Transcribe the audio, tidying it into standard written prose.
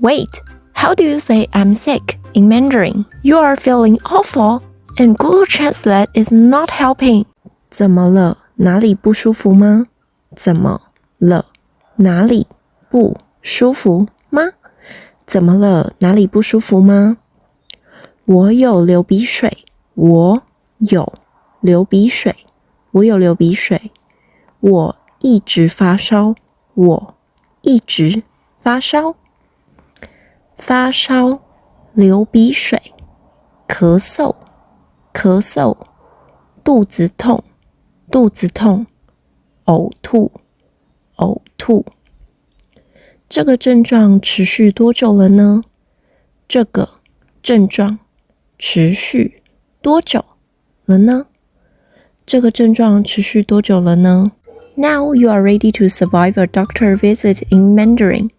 Wait, how do you say I'm sick in Mandarin? You are feeling awful, and Google Translate is not helping. 怎么了？哪里不舒服吗？怎么了？哪里不舒服吗？怎么了？哪里不舒服吗？我有流鼻水，我有流鼻水，我有流鼻水。我一直发烧，我一直发烧。发烧，流鼻水，咳嗽，咳嗽，肚子痛，肚子痛，呕吐，呕吐。这个症状持续多久了呢？这个症状持续多久了呢？这个症状持续多久了呢？Now you are ready to survive a doctor visit in Mandarin.